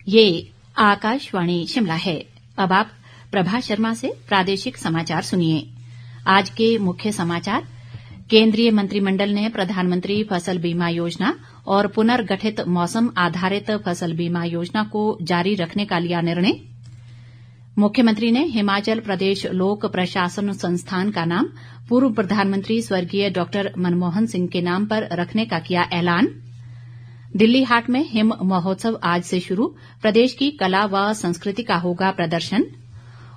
ये आकाशवाणी शिमला है। अब आप प्रभा शर्मा से प्रादेशिक समाचार सुनिए। आज के मुख्य समाचार। केंद्रीय मंत्रिमंडल ने प्रधानमंत्री फसल बीमा योजना और पुनर्गठित मौसम आधारित फसल बीमा योजना को जारी रखने का लिया निर्णय। मुख्यमंत्री ने हिमाचल प्रदेश लोक प्रशासन संस्थान का नाम पूर्व प्रधानमंत्री स्वर्गीय डॉक्टर मनमोहन सिंह के नाम पर रखने का किया ऐलान। दिल्ली हाट में हिम महोत्सव आज से शुरू, प्रदेश की कला व संस्कृति का होगा प्रदर्शन।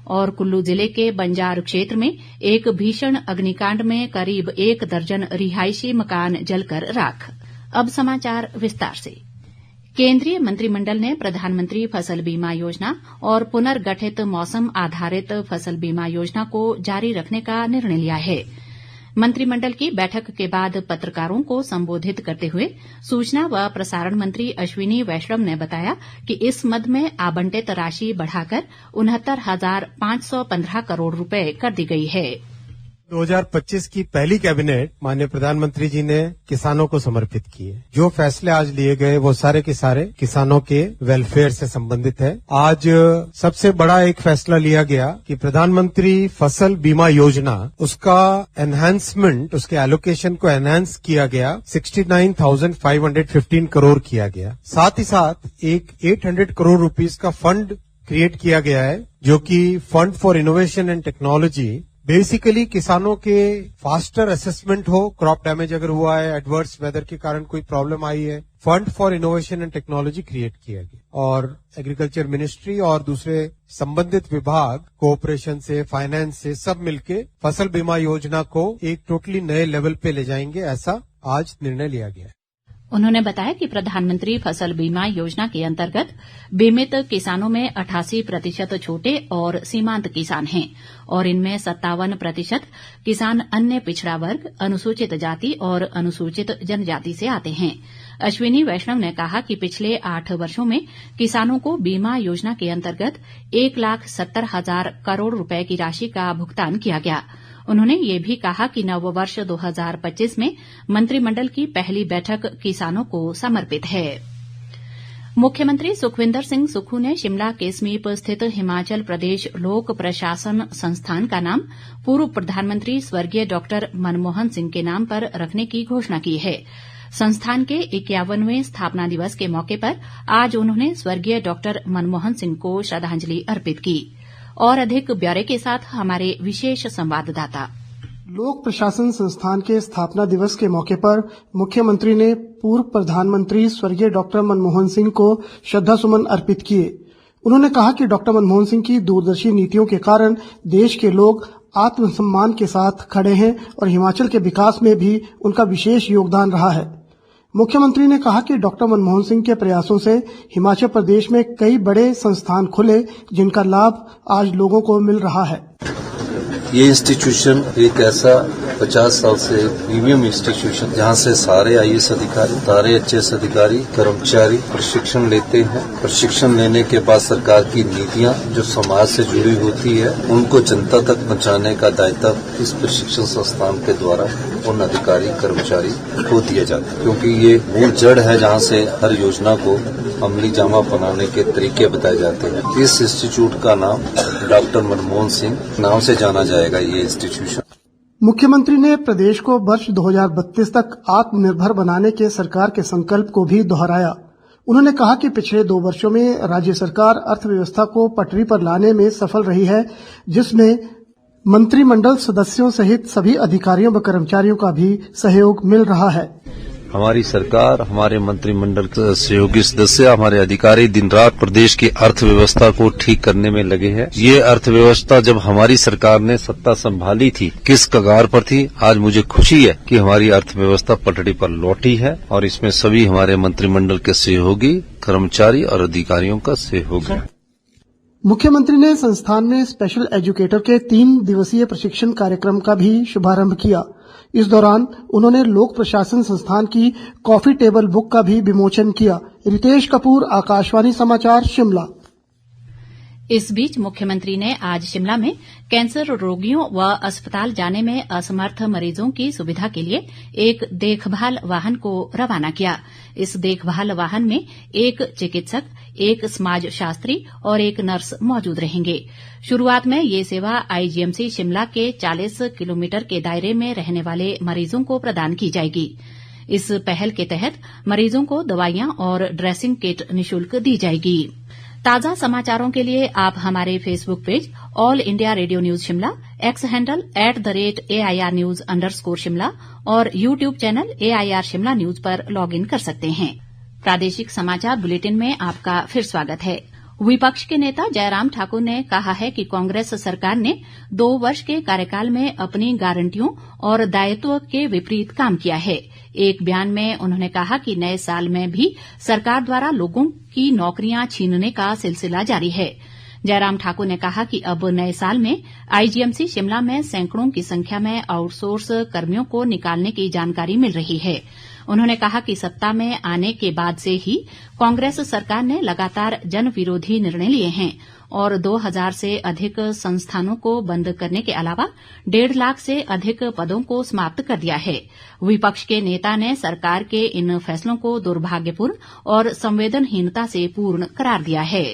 और कुल्लू जिले के बंजार क्षेत्र में एक भीषण अग्निकांड में करीब 1 दर्जन रिहायशी मकान जलकर राख। अब समाचार विस्तार से। केंद्रीय मंत्रिमंडल ने प्रधानमंत्री फसल बीमा योजना और पुनर्गठित मौसम आधारित फसल बीमा योजना को जारी रखने का निर्णय लिया है। मंत्रिमंडल की बैठक के बाद पत्रकारों को संबोधित करते हुए सूचना व प्रसारण मंत्री अश्विनी वैष्णव ने बताया कि इस मद में आवंटित राशि बढ़ाकर 69,515 करोड़ रुपए कर दी गई है। 2025 की पहली कैबिनेट माननीय प्रधानमंत्री जी ने किसानों को समर्पित की है। जो फैसले आज लिए गए वो सारे के सारे किसानों के वेलफेयर से संबंधित है। आज सबसे बड़ा एक फैसला लिया गया कि प्रधानमंत्री फसल बीमा योजना उसका एनहांसमेंट, उसके एलोकेशन को एनहांस किया गया, 69,515 करोड़ किया गया। साथ ही साथ एक 800 करोड़ रुपीस का फंड क्रिएट किया गया है, जो कि fund for innovation and technology. Basically किसानों के फास्टर असेसमेंट हो, क्रॉप डैमेज अगर हुआ है, एडवर्स वेदर के कारण कोई प्रॉब्लम आई है, fund for innovation and technology create किया गया। और एग्रीकल्चर मिनिस्ट्री और दूसरे संबंधित विभाग कोऑपरेशन से, फाइनेंस से सब मिलके फसल बीमा योजना को एक टोटली नए लेवल पे ले जाएंगे, ऐसा आज निर्णय लिया गया है। उन्होंने बताया कि प्रधानमंत्री फसल बीमा योजना के अंतर्गत बीमित किसानों में 88% छोटे और सीमांत किसान हैं और इनमें 57% किसान अन्य पिछड़ा वर्ग, अनुसूचित जाति और अनुसूचित जनजाति से आते हैं। अश्विनी वैष्णव ने कहा कि पिछले 8 वर्षों में किसानों को बीमा योजना के अंतर्गत 1,70,000 करोड़ रुपए की राशि का भुगतान किया गया। उन्होंने ये भी कहा कि नववर्ष 2025 में मंत्रिमंडल की पहली बैठक किसानों को समर्पित है। मुख्यमंत्री सुखविंदर सिंह सुक्खू ने शिमला के समीप स्थित हिमाचल प्रदेश लोक प्रशासन संस्थान का नाम पूर्व प्रधानमंत्री स्वर्गीय डॉक्टर मनमोहन सिंह के नाम पर रखने की घोषणा की है। संस्थान के 51वें स्थापना दिवस के मौके पर आज उन्होंने स्वर्गीय डॉक्टर मनमोहन सिंह को श्रद्धांजलि अर्पित की। और अधिक ब्यौरे के साथ हमारे विशेष संवाददाता। लोक प्रशासन संस्थान के स्थापना दिवस के मौके पर मुख्यमंत्री ने पूर्व प्रधानमंत्री स्वर्गीय डॉक्टर मनमोहन सिंह को श्रद्धासुमन अर्पित किए। उन्होंने कहा कि डॉक्टर मनमोहन सिंह की दूरदर्शी नीतियों के कारण देश के लोग आत्मसम्मान के साथ खड़े हैं और हिमाचल के विकास में भी उनका विशेष योगदान रहा है। मुख्यमंत्री ने कहा कि डॉक्टर मनमोहन सिंह के प्रयासों से हिमाचल प्रदेश में कई बड़े संस्थान खुले, जिनका लाभ आज लोगों को मिल रहा है। ये इंस्टीट्यूशन एक ऐसा 50 साल से प्रीमियम इंस्टीट्यूशन जहाँ से सारे आईएएस अधिकारी, सारे एचएएस अधिकारी, कर्मचारी प्रशिक्षण लेते हैं। प्रशिक्षण लेने के बाद सरकार की नीतियाँ जो समाज से जुड़ी होती है उनको जनता तक पहुँचाने का दायित्व इस प्रशिक्षण संस्थान के द्वारा उन अधिकारी कर्मचारी को दिया जाता है, क्योंकि ये मूल जड़ है जहाँ से हर योजना को अमली जामा बनाने के तरीके बताए जाते हैं। इस इंस्टीट्यूट का नाम डॉक्टर मनमोहन सिंह नाम से जाना जाएगा। ये इंस्टीट्यूशन। मुख्यमंत्री ने प्रदेश को वर्ष 2032 तक आत्मनिर्भर बनाने के सरकार के संकल्प को भी दोहराया। उन्होंने कहा कि पिछले 2 वर्षों में राज्य सरकार अर्थव्यवस्था को पटरी पर लाने में सफल रही है, जिसमें मंत्रिमंडल सदस्यों सहित सभी अधिकारियों व कर्मचारियों का भी सहयोग मिल रहा है। हमारी सरकार, हमारे मंत्रिमंडल सहयोगी सदस्य, हमारे अधिकारी दिन रात प्रदेश की अर्थव्यवस्था को ठीक करने में लगे हैं। ये अर्थव्यवस्था जब हमारी सरकार ने सत्ता संभाली थी, किस कगार पर थी, आज मुझे खुशी है कि हमारी अर्थव्यवस्था पटड़ी पर लौटी है और इसमें सभी हमारे मंत्रिमंडल के सहयोगी, कर्मचारी और अधिकारियों का सहयोग है। मुख्यमंत्री ने संस्थान में स्पेशल एजुकेटर के 3 दिवसीय प्रशिक्षण कार्यक्रम का भी शुभारंभ किया। इस दौरान उन्होंने लोक प्रशासन संस्थान की कॉफी टेबल बुक का भी विमोचन किया। रितेश कपूर, आकाशवाणी समाचार, शिमला। इस बीच मुख्यमंत्री ने आज शिमला में कैंसर रोगियों व अस्पताल जाने में असमर्थ मरीजों की सुविधा के लिए एक देखभाल वाहन को रवाना किया। इस देखभाल वाहन में एक चिकित्सक, एक समाज शास्त्री और एक नर्स मौजूद रहेंगे। शुरुआत में ये सेवा आईजीएमसी शिमला के 40 किलोमीटर के दायरे में रहने वाले मरीजों को प्रदान की जाएगी। इस पहल के तहत मरीजों को दवाइयां और ड्रेसिंग किट निःशुल्क दी जाएगी। ताजा समाचारों के लिए आप हमारे Facebook page All India Radio news Shimla, X handle @AIR News_ Shimla और YouTube channel AIR Shimla news पर लॉग इन कर सकते हैं। प्रादेशिक समाचार बुलेटिन में आपका फिर स्वागत है। विपक्ष के नेता जयराम ठाकुर ने कहा है कि कांग्रेस सरकार ने 2 वर्ष के कार्यकाल में अपनी गारंटियों और दायित्व के विपरीत काम किया है। एक बयान में उन्होंने कहा कि नए साल में भी सरकार द्वारा लोगों की नौकरियां छीनने का सिलसिला जारी है। जयराम ठाकुर ने कहा कि अब नए साल में आईजीएमसी शिमला में सैकड़ों की संख्या में आउटसोर्स कर्मियों को निकालने की जानकारी मिल रही है। उन्होंने कहा कि सत्ता में आने के बाद से ही कांग्रेस सरकार ने लगातार जन विरोधी निर्णय लिए हैं और 2000 से अधिक संस्थानों को बंद करने के अलावा 1.5 लाख से अधिक पदों को समाप्त कर दिया है। विपक्ष के नेता ने सरकार के इन फैसलों को दुर्भाग्यपूर्ण और संवेदनहीनता से पूर्ण करार दिया है।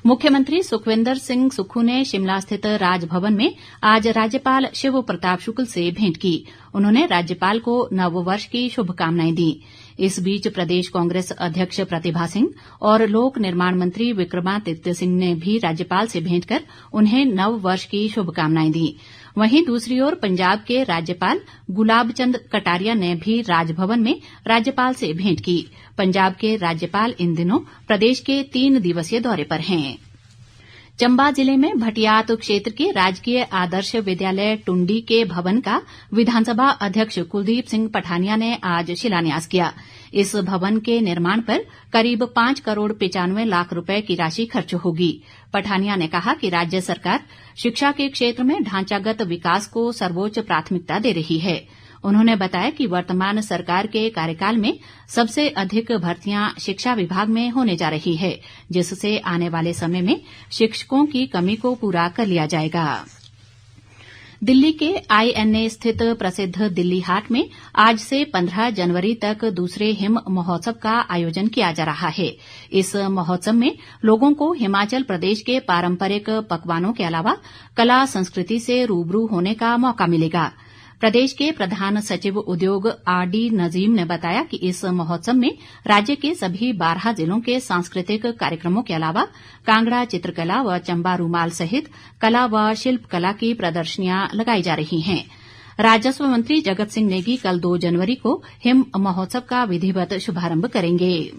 मुख्यमंत्री सुखविंदर सिंह सुक्खू ने शिमला स्थित राजभवन में आज राज्यपाल शिव प्रताप शुक्ल से भेंट की। उन्होंने राज्यपाल को नववर्ष की शुभकामनाएं दी। इस बीच प्रदेश कांग्रेस अध्यक्ष प्रतिभा सिंह और लोक निर्माण मंत्री विक्रमादित्य सिंह ने भी राज्यपाल से भेंट कर उन्हें नववर्ष की शुभकामनाएं दी। वहीं दूसरी ओर पंजाब के राज्यपाल गुलाब चंद कटारिया ने भी राजभवन में राज्यपाल से भेंट की। पंजाब के राज्यपाल इन दिनों प्रदेश के 3 दिवसीय दौरे पर हैं। चंबा जिले में भटियात क्षेत्र के राजकीय आदर्श विद्यालय टुंडी के भवन का विधानसभा अध्यक्ष कुलदीप सिंह पठानिया ने आज शिलान्यास किया। इस भवन के निर्माण पर करीब 5 करोड़ 95 लाख रुपए की राशि खर्च होगी। पठानिया ने कहा कि राज्य सरकार शिक्षा के क्षेत्र में ढांचागत विकास को सर्वोच्च प्राथमिकता दे रही है। उन्होंने बताया कि वर्तमान सरकार के कार्यकाल में सबसे अधिक भर्तियां शिक्षा विभाग में होने जा रही है, जिससे आने वाले समय में शिक्षकों की कमी को पूरा कर लिया जाएगा। दिल्ली के INA स्थित प्रसिद्ध दिल्ली हाट में आज से 15 जनवरी तक दूसरे हिम महोत्सव का आयोजन किया जा रहा है। इस महोत्सव में लोगों को हिमाचल प्रदेश के पारंपरिक पकवानों के अलावा कला संस्कृति से रूबरू होने का मौका मिलेगा। प्रदेश के प्रधान सचिव उद्योग RD नजीम ने बताया कि इस महोत्सव में राज्य के सभी 12 जिलों के सांस्कृतिक कार्यक्रमों के अलावा कांगड़ा चित्रकला व चंबा रूमाल सहित कला व शिल्प कला की प्रदर्शनियां लगाई जा रही हैं। राजस्व मंत्री जगत सिंह नेगी कल 2 जनवरी को हिम महोत्सव का विधिवत शुभारंभ करेंगे।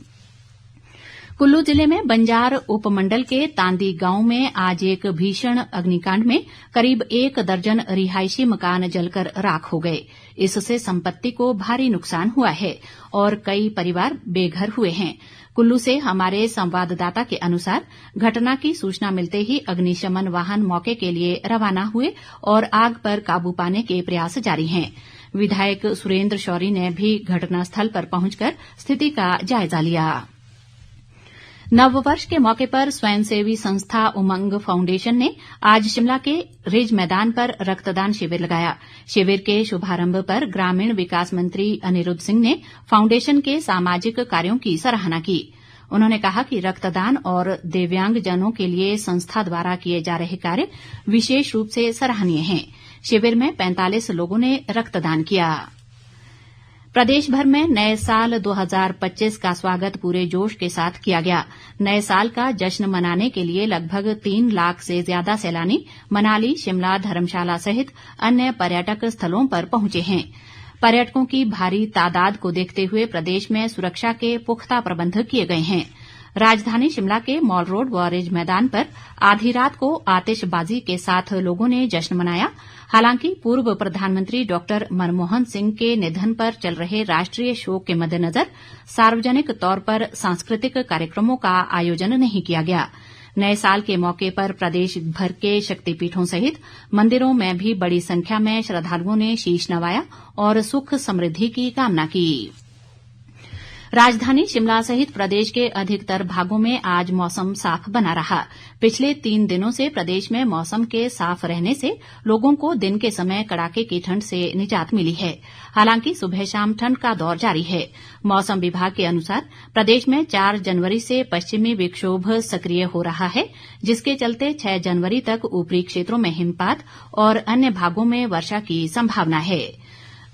कुल्लू जिले में बंजार उपमंडल के तांदी गांव में आज एक भीषण अग्निकांड में करीब 1 दर्जन रिहायशी मकान जलकर राख हो गए। इससे संपत्ति को भारी नुकसान हुआ है और कई परिवार बेघर हुए हैं। कुल्लू से हमारे संवाददाता के अनुसार घटना की सूचना मिलते ही अग्निशमन वाहन मौके के लिए रवाना हुए और आग पर काबू पाने के प्रयास जारी हैं। विधायक सुरेंद्र शौरी ने भी घटनास्थल पर पहुंचकर स्थिति का जायजा लिया। नववर्ष के मौके पर स्वयंसेवी संस्था उमंग फाउंडेशन ने आज शिमला के रिज मैदान पर रक्तदान शिविर लगाया। शिविर के शुभारंभ पर ग्रामीण विकास मंत्री अनिरुद्ध सिंह ने फाउंडेशन के सामाजिक कार्यों की सराहना की। उन्होंने कहा कि रक्तदान और दिव्यांगजनों के लिए संस्था द्वारा किए जा रहे कार्य विशेष रूप से सराहनीय हैं। शिविर में 45 लोगों ने रक्तदान किया। प्रदेश भर में नए साल 2025 का स्वागत पूरे जोश के साथ किया गया। नए साल का जश्न मनाने के लिए लगभग 3 लाख से ज्यादा सैलानी मनाली, शिमला, धर्मशाला सहित अन्य पर्यटक स्थलों पर पहुंचे हैं। पर्यटकों की भारी तादाद को देखते हुए प्रदेश में सुरक्षा के पुख्ता प्रबंध किए गए हैं। राजधानी शिमला के मॉल रोड व रिज मैदान पर आधी रात को आतिशबाजी के साथ लोगों ने जश्न मनाया। हालांकि पूर्व प्रधानमंत्री डॉक्टर मनमोहन सिंह के निधन पर चल रहे राष्ट्रीय शोक के मद्देनजर सार्वजनिक तौर पर सांस्कृतिक कार्यक्रमों का आयोजन नहीं किया गया। नए साल के मौके पर प्रदेश भर के शक्तिपीठों सहित मंदिरों में भी बड़ी संख्या में श्रद्धालुओं ने शीश नवाया और सुख समृद्धि की कामना की। राजधानी शिमला सहित प्रदेश के अधिकतर भागों में आज मौसम साफ बना रहा। पिछले 3 दिनों से प्रदेश में मौसम के साफ रहने से लोगों को दिन के समय कड़ाके की ठंड से निजात मिली है। हालांकि सुबह शाम ठंड का दौर जारी है। मौसम विभाग के अनुसार प्रदेश में 4 जनवरी से पश्चिमी विक्षोभ सक्रिय हो रहा है, जिसके चलते 6 जनवरी तक ऊपरी क्षेत्रों में हिमपात और अन्य भागों में वर्षा की संभावना है।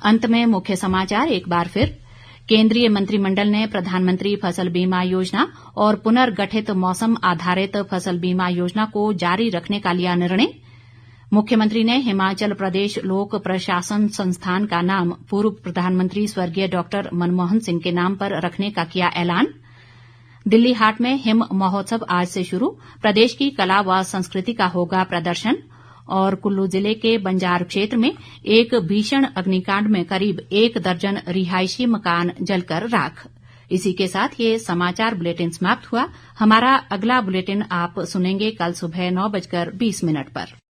अंत में मुख्य समाचार एक बार फिर। केंद्रीय मंत्रिमंडल ने प्रधानमंत्री फसल बीमा योजना और पुनर्गठित मौसम आधारित फसल बीमा योजना को जारी रखने का लिया निर्णय। मुख्यमंत्री ने हिमाचल प्रदेश लोक प्रशासन संस्थान का नाम पूर्व प्रधानमंत्री स्वर्गीय डॉक्टर मनमोहन सिंह के नाम पर रखने का किया ऐलान। दिल्ली हाट में हिम महोत्सव आज से शुरू, प्रदेश की कला व संस्कृति का होगा प्रदर्शन। और कुल्लू जिले के बंजार क्षेत्र में एक भीषण अग्निकांड में करीब 1 दर्जन रिहायशी मकान जलकर राख। इसी के साथ ये समाचार बुलेटिन समाप्त हुआ। हमारा अगला बुलेटिन आप सुनेंगे कल सुबह 9:20 पर।